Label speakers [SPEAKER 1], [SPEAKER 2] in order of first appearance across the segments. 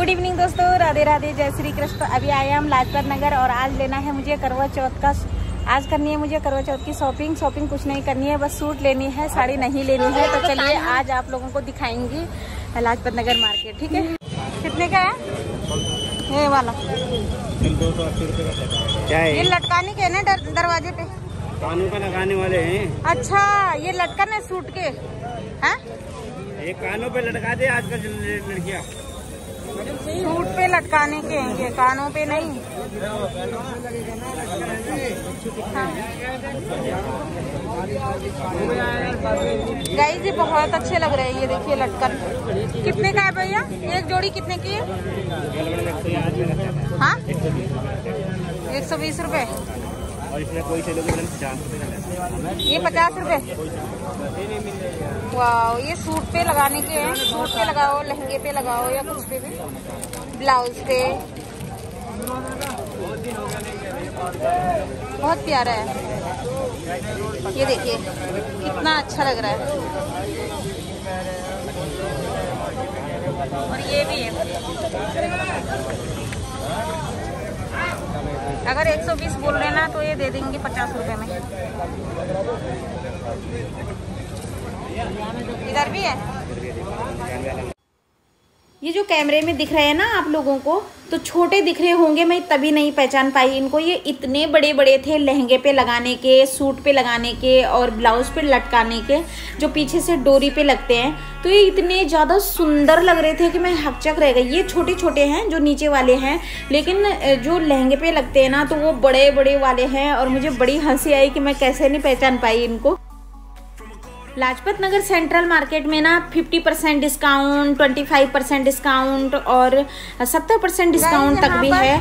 [SPEAKER 1] Good evening दोस्तों, राधे राधे, जय श्री कृष्ण। अभी आए हम लाजपत नगर और आज लेना है मुझे करवा चौथ का। आज करनी है मुझे करवा चौथ की शॉपिंग कुछ नहीं करनी है, बस सूट लेनी है, साड़ी नहीं लेनी है। तो चलिए आज आप लोगों को दिखाएंगी लाजपत नगर मार्केट। ठीक है, कितने का है ये वाला?
[SPEAKER 2] 280 रुपये का क्या है?
[SPEAKER 1] ये लटकाने के ना दरवाजे पे
[SPEAKER 2] कानों पे लगाने वाले हैं।
[SPEAKER 1] अच्छा, ये लटकन है सूट के? हाँ,
[SPEAKER 2] ये कानों पे लटका दे आजकल लड़कियाँ।
[SPEAKER 1] सूट पे लटकाने के हैं ये, कानों पे नहीं। हाँ। गाइस ये बहुत अच्छे लग रहे हैं, ये देखिए लटकन। कितने का है भैया एक जोड़ी? कितने की है? हाँ, 120 रुपए।
[SPEAKER 2] और इसमें कोई से लोग 50 रुपये।
[SPEAKER 1] ये 50 रुपए। वाह, ये सूट पे लगाने के हैं। सूट पे लगाओ, लहंगे पे लगाओ या कुछ पे भी, ब्लाउज पे। बहुत प्यारा है, ये देखिए कितना अच्छा लग रहा है। और ये भी है, अगर 120 बोल रहे ना तो ये दे देंगे 50 रुपए में। इधर भी है। ये जो कैमरे में दिख रहे हैं ना आप लोगों को, तो छोटे दिख रहे होंगे, मैं तभी नहीं पहचान पाई इनको। ये इतने बड़े बड़े थे, लहंगे पे लगाने के, सूट पे लगाने के और ब्लाउज पे लटकाने के, जो पीछे से डोरी पे लगते हैं। तो ये इतने ज़्यादा सुंदर लग रहे थे कि मैं हकचक रह गई। ये छोटे छोटे हैं जो नीचे वाले हैं, लेकिन जो लहंगे पे लगते हैं ना तो वो बड़े बड़े वाले हैं। और मुझे बड़ी हंसी आई कि मैं कैसे नहीं पहचान पाई इनको। लाजपत नगर सेंट्रल मार्केट में ना 50% डिस्काउंट, 25% डिस्काउंट और 70% डिस्काउंट तक भी है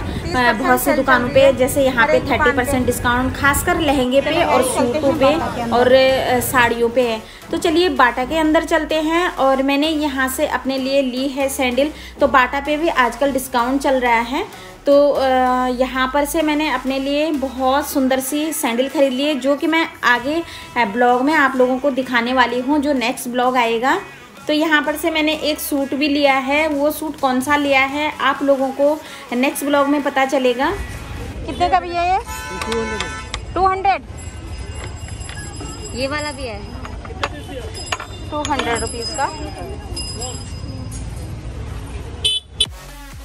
[SPEAKER 1] बहुत सी दुकानों पे। जैसे यहाँ पे 30% डिस्काउंट खासकर लहंगे पे और सूटों पे और साड़ियों पे है। तो चलिए बाटा के अंदर चलते हैं। और मैंने यहाँ से अपने लिए ली है सैंडल। तो बाटा पे भी आजकल डिस्काउंट चल रहा है, तो यहाँ पर से मैंने अपने लिए बहुत सुंदर सी सैंडल खरीद ली है, जो कि मैं आगे ब्लॉग में आप लोगों को दिखाने वाली हूँ, जो नेक्स्ट ब्लॉग आएगा। तो यहाँ पर से मैंने एक सूट भी लिया है। वो सूट कौन सा लिया है आप लोगों को नेक्स्ट ब्लॉग में पता चलेगा। कितने का भी है ये? 200। ये वाला भी है 200 रुपीज़ का।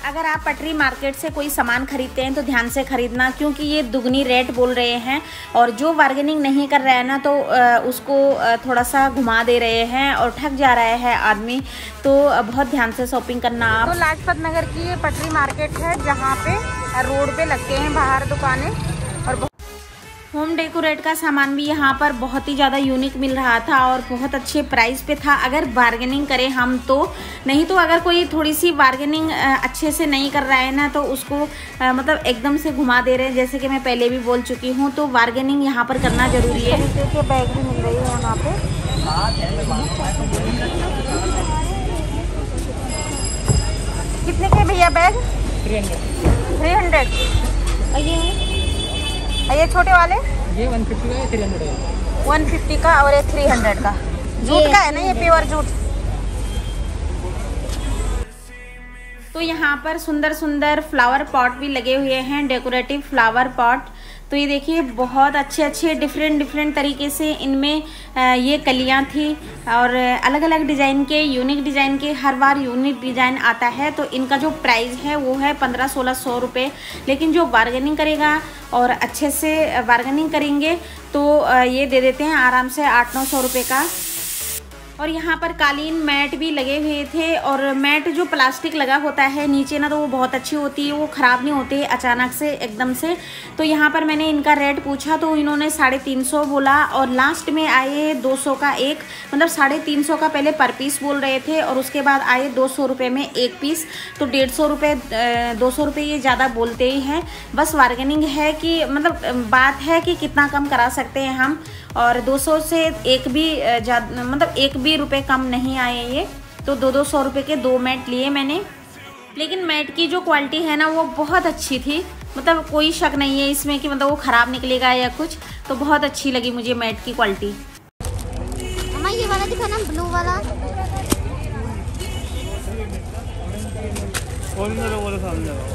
[SPEAKER 1] अगर आप पटरी मार्केट से कोई सामान खरीदते हैं तो ध्यान से खरीदना, क्योंकि ये दुगनी रेट बोल रहे हैं। और जो बार्गेनिंग नहीं कर रहा है ना तो उसको थोड़ा सा घुमा दे रहे हैं और ठग जा रहा है आदमी। तो बहुत ध्यान से शॉपिंग करना आप। तो लाजपत नगर की ये पटरी मार्केट है, जहाँ पे रोड पे लगते हैं बाहर दुकानें। और होम डेकोरेट का सामान भी यहाँ पर बहुत ही ज़्यादा यूनिक मिल रहा था और बहुत अच्छे प्राइस पे था, अगर बार्गेनिंग करें हम तो। नहीं तो अगर कोई थोड़ी सी बार्गेनिंग अच्छे से नहीं कर रहा है ना तो उसको मतलब एकदम से घुमा दे रहे हैं, जैसे कि मैं पहले भी बोल चुकी हूँ। तो बार्गेनिंग यहाँ पर करना ज़रूरी है। इस तरीके के बैग भी मिल रही है यहाँ पे। कितने के भैया बैग? 300। ये छोटे वाले?
[SPEAKER 2] ये 150 का, 300 है।
[SPEAKER 1] 150 का और एक 300 का। जूट का है ना ये, प्योर जूट। तो यहाँ पर सुंदर सुंदर फ्लावर पॉट भी लगे हुए हैं, डेकोरेटिव फ्लावर पॉट। तो ये देखिए बहुत अच्छे अच्छे डिफरेंट तरीके से इनमें ये कलियाँ थी और अलग अलग डिज़ाइन के, यूनिक डिज़ाइन के। हर बार यूनिक डिज़ाइन आता है। तो इनका जो प्राइस है वो है 1500-1600 रुपये। लेकिन जो बार्गेनिंग करेगा और अच्छे से बार्गेनिंग करेंगे तो ये दे देते हैं आराम से 800-900 रुपये का। और यहाँ पर कालीन मैट भी लगे हुए थे। और मैट जो प्लास्टिक लगा होता है नीचे ना, तो वो बहुत अच्छी होती है, वो ख़राब नहीं होती अचानक से एकदम से। तो यहाँ पर मैंने इनका रेट पूछा तो इन्होंने 350 बोला और लास्ट में आए 200 का एक, मतलब 350 का पहले पर पीस बोल रहे थे और उसके बाद आए 200 रुपये में एक पीस। तो 150 रुपये 200 रुपये ये ज़्यादा बोलते ही हैं। बस बार्गेनिंग है कि मतलब बात है कि कितना कम करा सकते हैं हम। और 200 से एक भी मतलब एक भी रुपए कम नहीं आए ये। तो 200 रुपये के 2 मैट लिए मैंने। लेकिन मैट की जो क्वालिटी है ना वो बहुत अच्छी थी, मतलब कोई शक नहीं है इसमें कि मतलब वो ख़राब निकलेगा या कुछ। तो बहुत अच्छी लगी मुझे मैट की क्वालिटी।
[SPEAKER 3] अम्मा ये वाला दिखाना, ब्लू वाला।
[SPEAKER 2] कौन सा लोगों के सामने लगाओ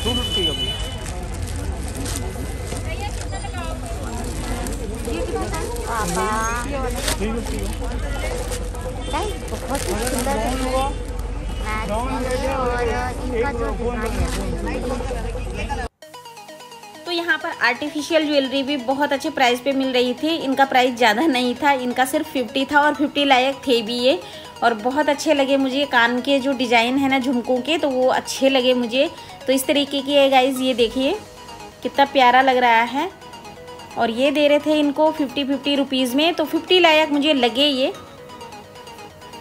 [SPEAKER 2] 250 का भी।
[SPEAKER 3] पापा बहुत सुंदर है। और इनका जो
[SPEAKER 1] तो यहाँ पर आर्टिफिशियल ज्वेलरी भी बहुत अच्छे प्राइस पे मिल रही थी। इनका प्राइस ज़्यादा नहीं था, इनका सिर्फ 50 था और 50 लायक थे भी ये। और बहुत अच्छे लगे मुझे कान के जो डिज़ाइन है ना झुमकों के, तो वो अच्छे लगे मुझे। तो इस तरीके की है गाइज़, ये देखिए कितना प्यारा लग रहा है। और ये दे रहे थे इनको 50 रुपीज़ में, तो 50 लायक मुझे लगे ये,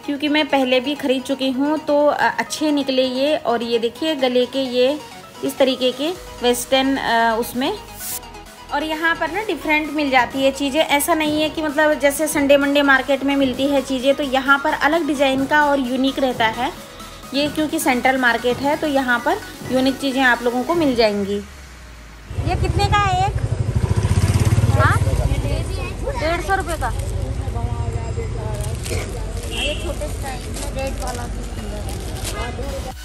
[SPEAKER 1] क्योंकि मैं पहले भी ख़रीद चुकी हूँ तो अच्छे निकले ये। और ये देखिए गले के ये इस तरीके के वेस्टर्न उसमें। और यहाँ पर ना डिफरेंट मिल जाती है चीज़ें, ऐसा नहीं है कि मतलब जैसे संडे मंडे मार्केट में मिलती है चीज़ें, तो यहाँ पर अलग डिज़ाइन का और यूनिक रहता है ये, क्योंकि सेंट्रल मार्केट है तो यहाँ पर यूनिक चीज़ें आप लोगों को मिल जाएंगी। ये कितने का है एक? हाँ 150 रुपये का। ये छोटे स्टाइल रेड वाला भी सुंदर है।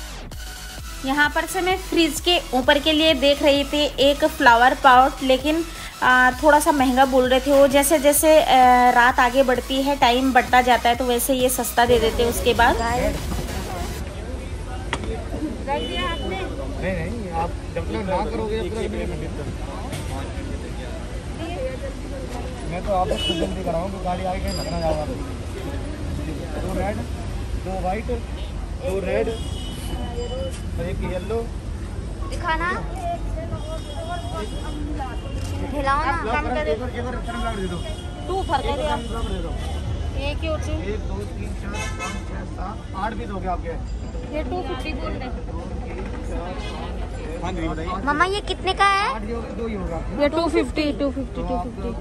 [SPEAKER 1] यहाँ पर से मैं फ्रिज के ऊपर के लिए देख रही थी एक फ्लावर पॉट, लेकिन थोड़ा सा महंगा बोल रहे थे वो। जैसे जैसे रात आगे बढ़ती है, टाइम बढ़ता जाता है, तो वैसे ये सस्ता दे देते हैं उसके बाद।
[SPEAKER 2] नहीं आप जब तक ना करोगे मैं तो आपको खुद जल्दी कराऊंगा, गाड़ी आगे कहीं लगना जाएगा। 2 रेड 2 वाइट 2 रेड और एक येलो
[SPEAKER 3] दिखाना खिलाओ ना।
[SPEAKER 2] कम कर दे दो।
[SPEAKER 1] 2 फर्क है यार, एक ही होती
[SPEAKER 2] 1 2 3 4 5 6 7 8 भी दोगे आपके।
[SPEAKER 1] ये 250 बोल रहे।
[SPEAKER 2] हाँ जी बताइए
[SPEAKER 3] मम्मा ये कितने का है?
[SPEAKER 2] 8 2 ही होगा।
[SPEAKER 1] ये 250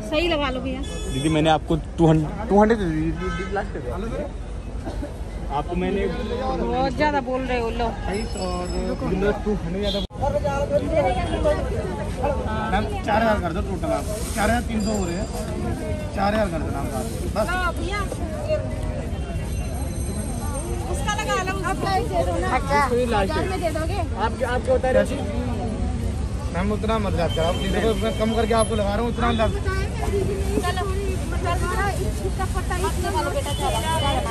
[SPEAKER 1] सही लगा लो भैया।
[SPEAKER 2] दीदी मैंने आपको 200 दे दी लास्ट पे आपको मैंने
[SPEAKER 1] बहुत ज़्यादा बोल रहे हो लो।
[SPEAKER 2] 28 और 200 ज़्यादा मैम 4000 कर दो टोटल। आप 4300 हो रहे हैं, 4000 कर देना बस।
[SPEAKER 1] उसका लगा लो,
[SPEAKER 3] अच्छा
[SPEAKER 1] में दे दोगे?
[SPEAKER 2] आपको होता है मैम उतना मत याद करो, मैं कम करके आपको लगा रहा हूँ उतना।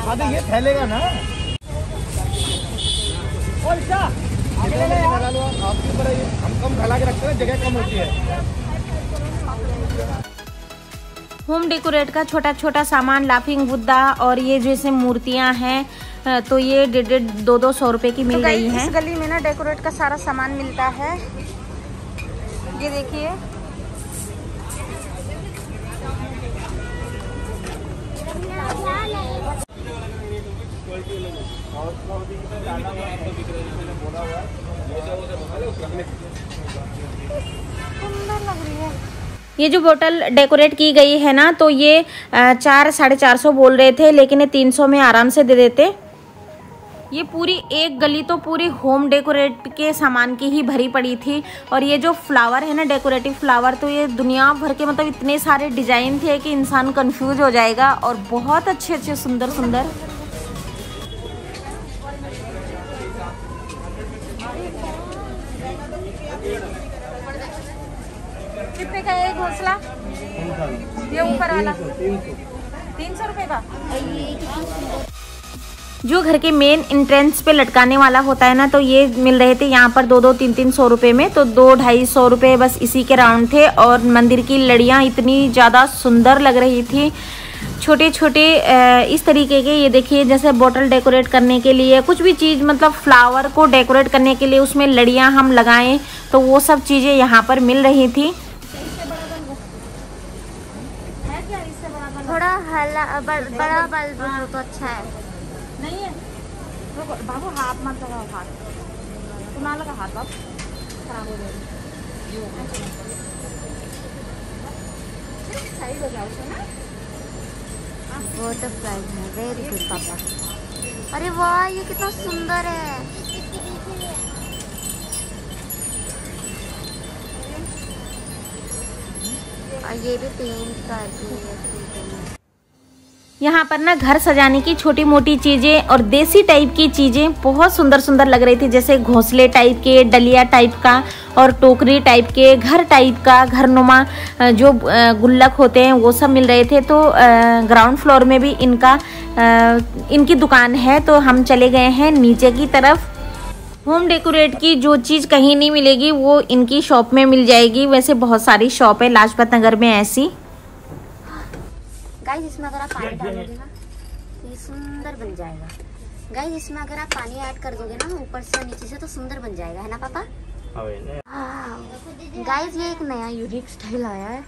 [SPEAKER 2] हाँ तो ये फैलेगा ना। आपके ऊपर हम कम फैला के रखते हैं, जगह कम होती है।
[SPEAKER 1] होम डेकोरेट का छोटा छोटा सामान, लाफिंग बुद्धा और ये जैसे मूर्तियाँ हैं, तो ये 150-200 रुपये की मिल रही हैं। इस गली में ना डेकोरेट का सारा सामान मिलता है। ये देखिए सुंदर लग रही है। ये जो बोतल डेकोरेट की गई है ना, तो ये 400-450 बोल रहे थे, लेकिन ये 300 में आराम से दे देते। ये पूरी एक गली तो पूरी होम डेकोरेट के सामान की ही भरी पड़ी थी। और ये जो फ्लावर है ना डेकोरेटिव फ्लावर, तो ये दुनिया भर के मतलब इतने सारे डिजाइन थे कि इंसान कंफ्यूज हो जाएगा। और बहुत अच्छे अच्छे सुंदर सुंदर। कितने का है घोंसला? ये ऊपर वाला 300 रुपये का। जो घर के मेन एंट्रेंस पे लटकाने वाला होता है ना, तो ये मिल रहे थे यहाँ पर 200-300 रुपये में। तो 200-250 रुपये बस इसी के राउंड थे। और मंदिर की लड़ियाँ इतनी ज़्यादा सुंदर लग रही थी, छोटे छोटे इस तरीके के। ये देखिए जैसे बोतल डेकोरेट करने के लिए, कुछ भी चीज़ मतलब फ्लावर को डेकोरेट करने के लिए उसमें लड़ियाँ हम लगाएं, तो वो सब चीज़ें यहाँ पर मिल रही थी।
[SPEAKER 3] थोड़ा बड़ा बल्ब हो तो अच्छा है।
[SPEAKER 1] नहीं है बाबू, हाथ मत लगाओ, हाथ तो ना लगा, हाथ बाबू खराब हो जाएगा। सही हो जाओ ना।
[SPEAKER 3] वो तो प्राइस है। वेरी गुड पापा। अरे वाह ये कितना सुंदर है। और ये भी पेंट कर दी है।
[SPEAKER 1] यहाँ पर ना घर सजाने की छोटी मोटी चीज़ें और देसी टाइप की चीज़ें बहुत सुंदर सुंदर लग रही थी, जैसे घोंसले टाइप के, डलिया टाइप का और टोकरी टाइप के, घर टाइप का, घरनुमा जो गुल्लक होते हैं वो सब मिल रहे थे। तो ग्राउंड फ्लोर में भी इनकी दुकान है। तो हम चले गए हैं नीचे की तरफ। होम डेकोरेट की जो चीज़ कहीं नहीं मिलेगी वो इनकी शॉप में मिल जाएगी। वैसे बहुत सारी शॉप है लाजपत नगर में ऐसी।
[SPEAKER 3] गाइस इसमें अगर आप पानी डालोगे ना तो ये सुंदर बन जाएगा। गाइस इसमें अगर आप पानी ऐड कर दोगे ना ऊपर से नीचे से तो सुंदर बन जाएगा, है ना पापा? गाइस ये एक नया यूनिक स्टाइल आया है।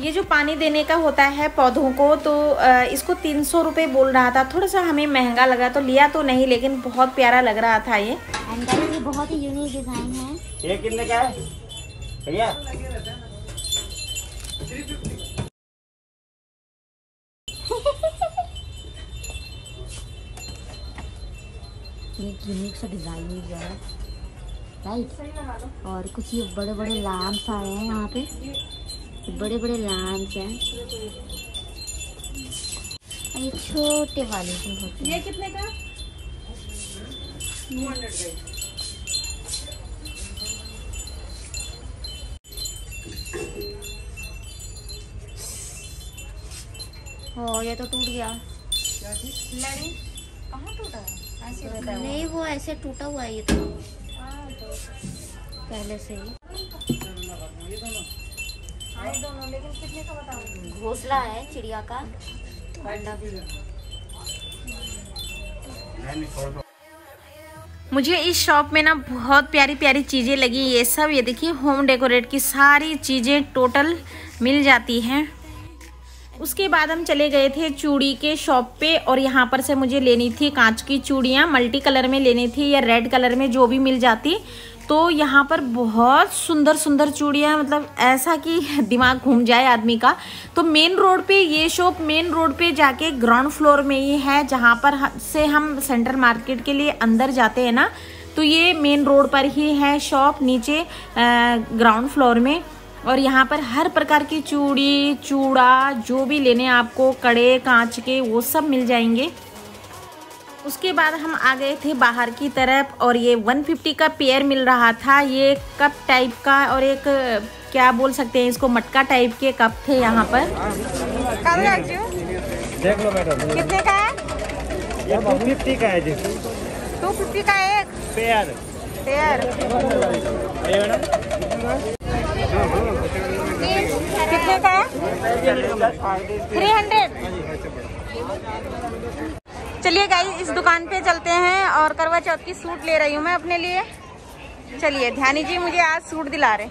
[SPEAKER 1] ये जो पानी देने का होता है पौधों को, तो इसको 300 रुपये बोल रहा था। थोड़ा सा हमें महंगा लगा तो लिया तो नहीं, लेकिन बहुत प्यारा लग रहा था ये।
[SPEAKER 3] ये बहुत ही यूनिक डिजाइन है।
[SPEAKER 2] ये कितने का है भैया?
[SPEAKER 3] एक यूनिक सा डिजाइन मिल गया है, राइट। और कुछ ये बड़े बड़े लैंप्स आए हैं यहाँ पे, बड़े बड़े लैंप्स हैं। ये छोटे वाले जो होते हैं।
[SPEAKER 1] ये कितने का? 200
[SPEAKER 3] हो, ये तो टूट गया।
[SPEAKER 1] लड़ी कहाँ टूटा है? ऐसे रहता है
[SPEAKER 3] नहीं, वो ऐसे टूटा हुआ है ये तो पहले से ही।
[SPEAKER 1] दोनों, लेकिन कितने का बताओ?
[SPEAKER 3] घोंसला है चिड़िया का।
[SPEAKER 1] मुझे इस शॉप में ना बहुत प्यारी प्यारी चीज़ें लगी। ये सब, ये देखिए होम डेकोरेट की सारी चीज़ें टोटल मिल जाती हैं। उसके बाद हम चले गए थे चूड़ी के शॉप पे, और यहाँ पर से मुझे लेनी थी कांच की चूड़ियाँ। मल्टी कलर में लेनी थी या रेड कलर में, जो भी मिल जाती। तो यहाँ पर बहुत सुंदर सुंदर चूड़ियाँ, मतलब ऐसा कि दिमाग घूम जाए आदमी का। तो मेन रोड पे ये शॉप, मेन रोड पे जाके ग्राउंड फ्लोर में ही है, जहाँ पर से हम सेंट्रल मार्केट के लिए अंदर जाते हैं ना, तो ये मेन रोड पर ही है शॉप, नीचे ग्राउंड फ्लोर में। और यहाँ पर हर प्रकार की चूड़ी, चूड़ा, जो भी लेने आपको, कड़े कांच के, वो सब मिल जाएंगे। उसके बाद हम आ गए थे बाहर की तरफ, और ये 150 का पेयर मिल रहा था। ये कप टाइप का, और एक क्या बोल सकते हैं इसको, मटका टाइप के कप थे यहाँ पर।
[SPEAKER 2] देख लो मैडम,
[SPEAKER 1] कितने का है?
[SPEAKER 2] ये 250 का है जी।
[SPEAKER 1] 250 का एक
[SPEAKER 2] पेयर।
[SPEAKER 1] कितने का है? 300। चलिए गाइस, इस दुकान पे चलते हैं, और करवा चौथ की सूट ले रही हूँ मैं अपने लिए। चलिए, ध्यानी जी मुझे आज सूट दिला रहे।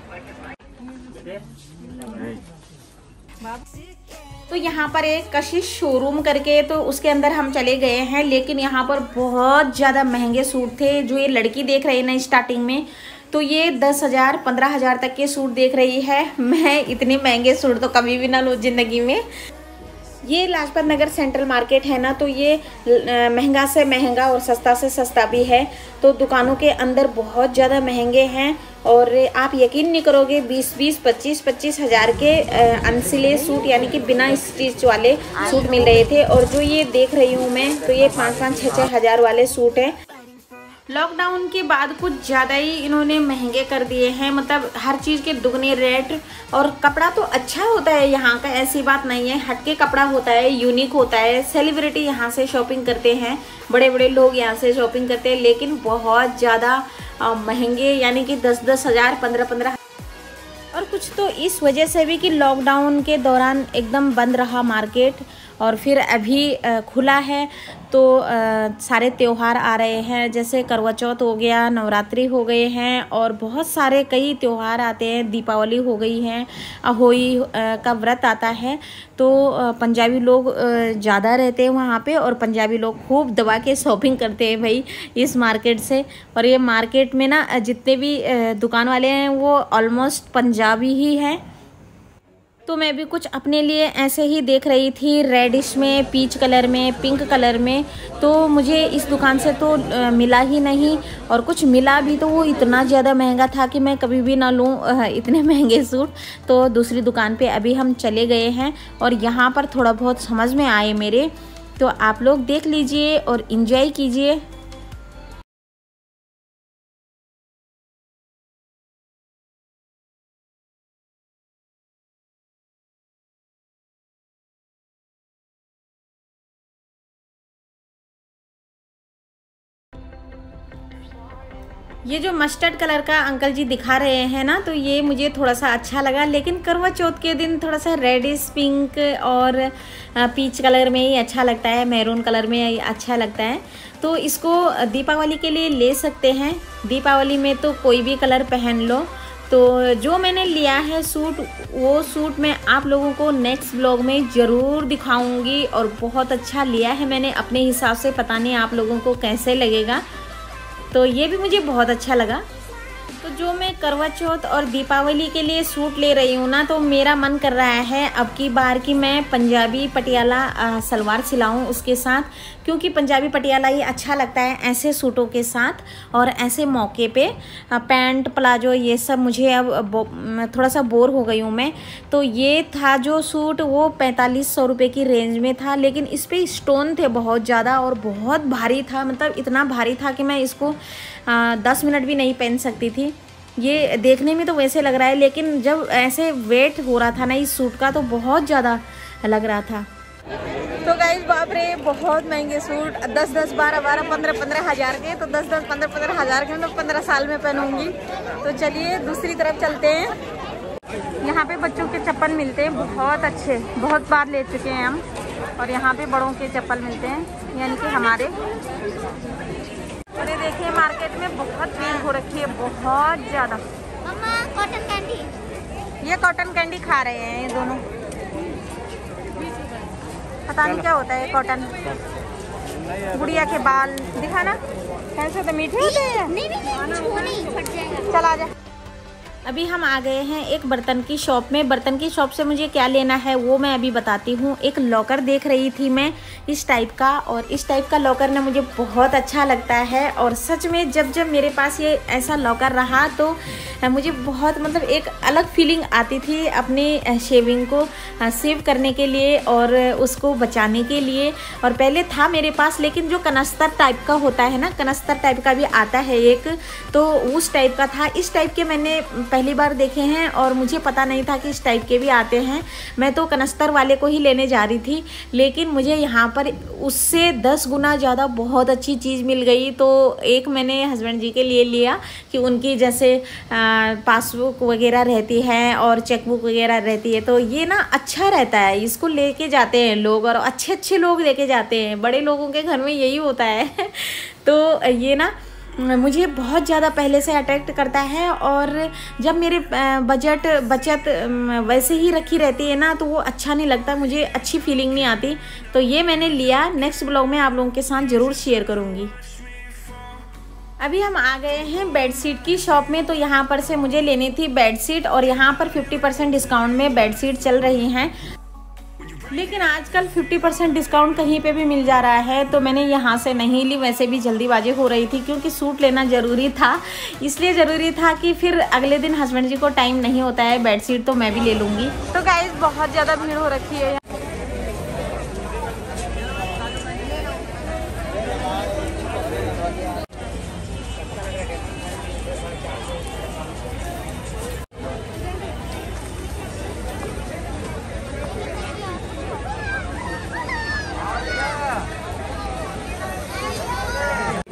[SPEAKER 1] तो यहाँ पर एक कशिश शोरूम करके, तो उसके अंदर हम चले गए हैं। लेकिन यहाँ पर बहुत ज़्यादा महंगे सूट थे। जो ये लड़की देख रही है ना स्टार्टिंग में, तो ये 10,000 15,000 तक के सूट देख रही है। मैं इतने महंगे सूट तो कभी भी ना लूँ ज़िंदगी में। ये लाजपत नगर सेंट्रल मार्केट है ना, तो ये महंगा से महंगा और सस्ता से सस्ता भी है। तो दुकानों के अंदर बहुत ज़्यादा महंगे हैं, और आप यकीन नहीं करोगे 20-20, 25-25 हज़ार के अनसिले सूट, यानी कि बिना स्टिच वाले सूट मिल रहे थे। और जो ये देख रही हूँ मैं, तो ये 5-5, 6-6 हज़ार वाले सूट हैं। लॉकडाउन के बाद कुछ ज़्यादा ही इन्होंने महंगे कर दिए हैं, मतलब हर चीज़ के दुगने रेट। और कपड़ा तो अच्छा होता है यहाँ का, ऐसी बात नहीं है, हटके कपड़ा होता है, यूनिक होता है। सेलिब्रिटी यहाँ से शॉपिंग करते हैं, बड़े बड़े लोग यहाँ से शॉपिंग करते हैं, लेकिन बहुत ज़्यादा महंगे, यानी कि 10-10 हज़ार, 15-15। और कुछ तो इस वजह से भी कि लॉकडाउन के दौरान एकदम बंद रहा मार्केट, और फिर अभी खुला है। तो सारे त्यौहार आ रहे हैं, जैसे करवा चौथ हो गया, नवरात्रि हो गए हैं, और बहुत सारे कई त्यौहार आते हैं। दीपावली हो गई है, अहोई का व्रत आता है। तो पंजाबी लोग ज़्यादा रहते हैं वहाँ पे, और पंजाबी लोग खूब दबा के शॉपिंग करते हैं भाई इस मार्केट से। और ये मार्केट में ना जितने भी दुकान वाले हैं वो ऑलमोस्ट पंजाबी ही हैं। तो मैं भी कुछ अपने लिए ऐसे ही देख रही थी, रेडिश में, पीच कलर में, पिंक कलर में। तो मुझे इस दुकान से तो मिला ही नहीं, और कुछ मिला भी तो वो इतना ज़्यादा महंगा था कि मैं कभी भी ना लूँ इतने महंगे सूट। तो दूसरी दुकान पे अभी हम चले गए हैं और यहाँ पर थोड़ा बहुत समझ में आए मेरे, तो आप लोग देख लीजिए और इन्जॉय कीजिए। ये जो मस्टर्ड कलर का अंकल जी दिखा रहे हैं ना, तो ये मुझे थोड़ा सा अच्छा लगा, लेकिन करवा चौथ के दिन थोड़ा सा रेडिश पिंक और पीच कलर में ही अच्छा लगता है, मैरून कलर में ही अच्छा लगता है। तो इसको दीपावली के लिए ले सकते हैं, दीपावली में तो कोई भी कलर पहन लो। तो जो मैंने लिया है सूट, वो सूट मैं आप लोगों को नेक्स्ट ब्लॉग में ज़रूर दिखाऊंगी, और बहुत अच्छा लिया है मैंने अपने हिसाब से, पता नहीं आप लोगों को कैसे लगेगा। तो ये भी मुझे बहुत अच्छा लगा। तो जो मैं करवा चौथ और दीपावली के लिए सूट ले रही हूँ ना, तो मेरा मन कर रहा है अब की बार कि मैं पंजाबी पटियाला सलवार सिलाऊँ उसके साथ, क्योंकि पंजाबी पटियाला ही अच्छा लगता है ऐसे सूटों के साथ। और ऐसे मौके पे पैंट प्लाजो ये सब मुझे अब थोड़ा सा बोर हो गई हूँ मैं। तो ये था जो सूट, वो 4500 रुपये की रेंज में था, लेकिन इस पर स्टोन थे बहुत ज़्यादा और बहुत भारी था, मतलब इतना भारी था कि मैं इसको 10 मिनट भी नहीं पहन सकती थी। ये देखने में तो वैसे लग रहा है, लेकिन जब ऐसे वेट हो रहा था ना इस सूट का, तो बहुत ज़्यादा लग रहा था। तो गाइस बाप रे, बहुत महंगे सूट, 10-10, 12-12, 15-15 हज़ार के। तो 10-10, 15-15 हज़ार के मैं 15 साल में पहनूंगी। तो चलिए दूसरी तरफ चलते हैं। यहाँ पे बच्चों के चप्पल मिलते हैं बहुत अच्छे, बहुत बार ले चुके हैं हम। और यहाँ पे बड़ों के चप्पल मिलते हैं, यानी कि हमारे। अरे देखिए मार्केट में बहुत भीड़ हो रखी है, बहुत ज़्यादा।
[SPEAKER 3] मम्मा कॉटन कैंडी,
[SPEAKER 1] ये कॉटन कैंडी खा रहे हैं ये दोनों, पता नहीं क्या होता है कॉटन। गुड़िया के बाल दिखा ना, कैसे तो मीठे होते हैं।
[SPEAKER 3] नहीं फट जाएगा।
[SPEAKER 1] चल आ जा। अभी हम आ गए हैं एक बर्तन की शॉप में। बर्तन की शॉप से मुझे क्या लेना है वो मैं अभी बताती हूँ। एक लॉकर देख रही थी मैं इस टाइप का, और इस टाइप का लॉकर ना मुझे बहुत अच्छा लगता है। और सच में जब जब मेरे पास ये ऐसा लॉकर रहा तो मुझे बहुत, मतलब एक अलग फीलिंग आती थी अपने शेविंग को सेव करने के लिए और उसको बचाने के लिए। और पहले था मेरे पास, लेकिन जो कनस्तर टाइप का होता है ना, कनस्तर टाइप का भी आता है एक, तो उस टाइप का था। इस टाइप के मैंने पहली बार देखे हैं और मुझे पता नहीं था कि इस टाइप के भी आते हैं। मैं तो कनस्तर वाले को ही लेने जा रही थी, लेकिन मुझे यहाँ पर उससे 10 गुना ज़्यादा बहुत अच्छी चीज़ मिल गई। तो एक मैंने हस्बैंड जी के लिए लिया कि उनकी जैसे पासबुक वगैरह रहती है और चेकबुक वगैरह रहती है, तो ये ना अच्छा रहता है, इसको लेके जाते हैं लोग और अच्छे अच्छे लोग लेके जाते हैं। बड़े लोगों के घर में यही होता है। तो ये ना मुझे बहुत ज़्यादा पहले से अट्रैक्ट करता है। और जब मेरे बचत वैसे ही रखी रहती है ना, तो वो अच्छा नहीं लगता, मुझे अच्छी फीलिंग नहीं आती। तो ये मैंने लिया, नेक्स्ट ब्लॉग में आप लोगों के साथ ज़रूर शेयर करूँगी। अभी हम आ गए हैं बेडशीट की शॉप में। तो यहाँ पर से मुझे लेनी थी बेडशीट, और यहाँ पर 50% डिस्काउंट में बेडशीट चल रही हैं। लेकिन आजकल 50% डिस्काउंट कहीं पे भी मिल जा रहा है, तो मैंने यहाँ से नहीं ली। वैसे भी जल्दीबाजी हो रही थी क्योंकि सूट लेना ज़रूरी था, इसलिए ज़रूरी था कि फिर अगले दिन हस्बैंड जी को टाइम नहीं होता है, बेडशीट तो मैं भी ले लूँगी। तो गाइस बहुत ज़्यादा भीड़ हो रखी है।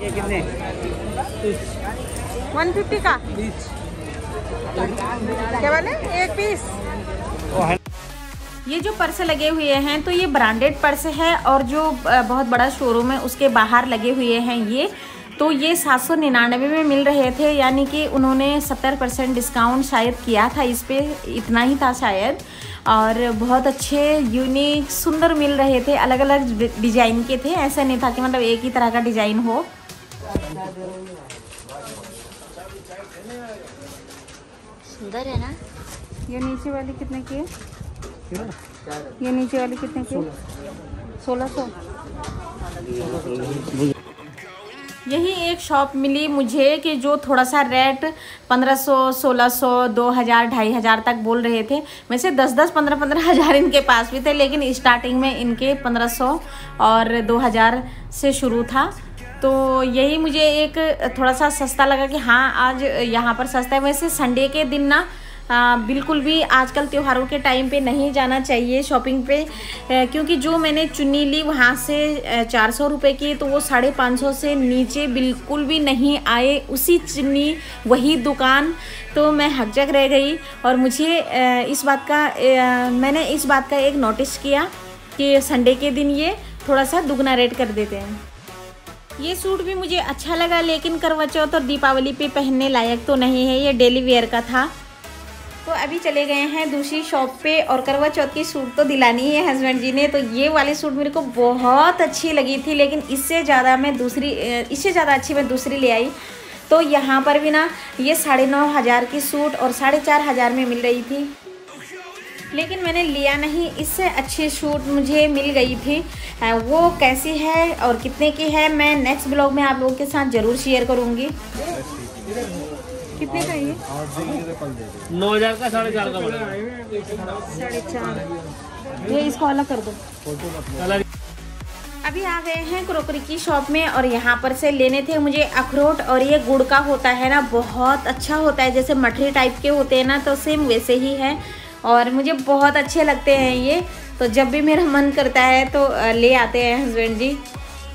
[SPEAKER 2] कितने?
[SPEAKER 1] 150 का क्या बोले, एक पीस। ये जो पर्स लगे हुए हैं तो ये ब्रांडेड पर्स है, और जो बहुत बड़ा शोरूम है उसके बाहर लगे हुए हैं ये। तो ये 799 में मिल रहे थे, यानी कि उन्होंने 70% डिस्काउंट शायद किया था इस पर, इतना ही था शायद। और बहुत अच्छे यूनिक सुंदर मिल रहे थे, अलग अलग डिज़ाइन के थे, ऐसा नहीं था कि मतलब एक ही तरह का डिज़ाइन हो।
[SPEAKER 3] सुंदर है ना।
[SPEAKER 1] ये नीचे वाली कितने की है? ये नीचे वाली कितने की? 1600। यही एक शॉप मिली मुझे कि जो थोड़ा सा रेट 1500, 1600, 2000, 2500 तक बोल रहे थे। वैसे 10-10, 15-15 हज़ार इनके पास भी थे, लेकिन स्टार्टिंग में इनके 1500 और 2000 से शुरू था। तो यही मुझे एक थोड़ा सा सस्ता लगा कि हाँ आज यहाँ पर सस्ता है। वैसे संडे के दिन ना बिल्कुल भी आजकल त्योहारों के टाइम पे नहीं जाना चाहिए शॉपिंग पे, क्योंकि जो मैंने चुन्नी ली वहाँ से 400 रुपये की, तो वो 550 से नीचे बिल्कुल भी नहीं आए उसी चुन्नी वही दुकान। तो मैं हकचक रह गई। और मुझे मैंने इस बात का एक नोटिस किया कि संडे के दिन ये थोड़ा सा दुगना रेट कर देते हैं। ये सूट भी मुझे अच्छा लगा, लेकिन करवा चौथ और दीपावली पे पहनने लायक तो नहीं है, ये डेली वेयर का था। तो अभी चले गए हैं दूसरी शॉप पे, और करवा चौथ की सूट तो दिलानी है हस्बैंड जी ने। तो ये वाली सूट मेरे को बहुत अच्छी लगी थी, लेकिन इससे ज़्यादा अच्छी मैं दूसरी ले आई। तो यहाँ पर भी ना ये 9500 की सूट और 4500 में मिल रही थी, लेकिन मैंने लिया नहीं। इससे अच्छी सूट मुझे मिल गई थी। वो कैसी है और कितने की है मैं नेक्स्ट ब्लॉग में आप लोगों के साथ ज़रूर शेयर करूँगी। कितने का ये?
[SPEAKER 2] 9000 का, 4.5 का पड़ेगा।
[SPEAKER 1] 4.5। ये इसको अलग कर दो। अभी आ गए हैं क्रॉकरी की शॉप में, और यहाँ पर से लेने थे मुझे अखरोट। और ये गुड़ का होता है ना, बहुत अच्छा होता है, जैसे मठरी टाइप के होते हैं ना, तो सेम वैसे ही है और मुझे बहुत अच्छे लगते हैं ये। तो जब भी मेरा मन करता है तो ले आते हैं हस्बैंड जी।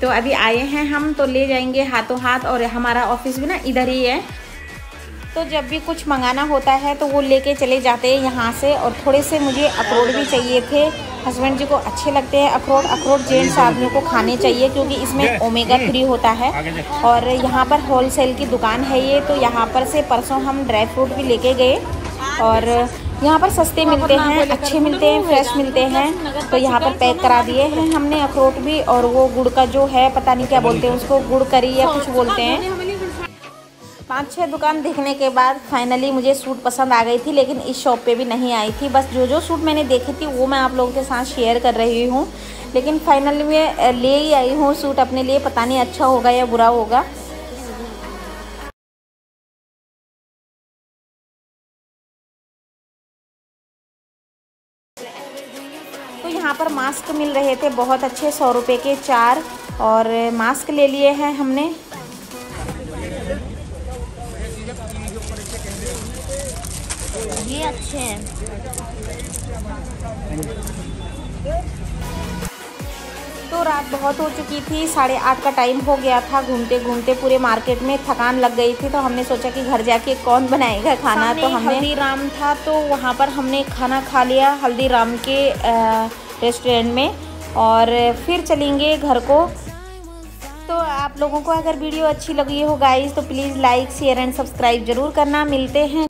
[SPEAKER 1] तो अभी आए हैं हम, तो ले जाएंगे हाथों हाथ। और हमारा ऑफिस भी ना इधर ही है, तो जब भी कुछ मंगाना होता है तो वो लेके चले जाते हैं यहाँ से। और थोड़े से मुझे अखरोट भी चाहिए थे, हस्बैंड जी को अच्छे लगते हैं अखरोट। अखरोट जेंट्स आदमियों को खाने चाहिए, क्योंकि इसमें ओमेगा 3 होता है। और यहाँ पर होलसेल की दुकान है ये। तो यहाँ पर से परसों हम ड्राई फ्रूट भी लेके गए, और यहाँ पर सस्ते मिलते हैं, अच्छे मिलते हैं, फ्रेश मिलते हैं। तो यहाँ पर पैक करा दिए हैं हमने अखरोट भी। और वो गुड़ का जो है, पता नहीं क्या बोलते हैं उसको, गुड़ करी या कुछ बोलते हैं। 5-6 दुकान देखने के बाद फाइनली मुझे सूट पसंद आ गई थी, लेकिन इस शॉप पे भी नहीं आई थी। बस जो सूट मैंने देखी थी वो मैं आप लोगों के साथ शेयर कर रही हूँ, लेकिन फाइनली मैं ले ही आई हूँ सूट अपने लिए। पता नहीं अच्छा होगा या बुरा होगा। तो यहाँ पर मास्क मिल रहे थे बहुत अच्छे, 100 रुपये के 4, और मास्क ले लिए हैं हमने। ये अच्छे हैं। तो रात बहुत हो चुकी थी, 8:30 का टाइम हो गया था। घूमते घूमते पूरे मार्केट में थकान लग गई थी, तो हमने सोचा कि घर जाके कौन बनाएगा खाना। तो हमने हल्दीराम था, तो वहाँ पर हमने खाना खा लिया हल्दीराम के रेस्टोरेंट में, और फिर चलेंगे घर को। तो आप लोगों को अगर वीडियो अच्छी लगी हो गाइस, तो please like, share and subscribe ज़रूर करना। मिलते हैं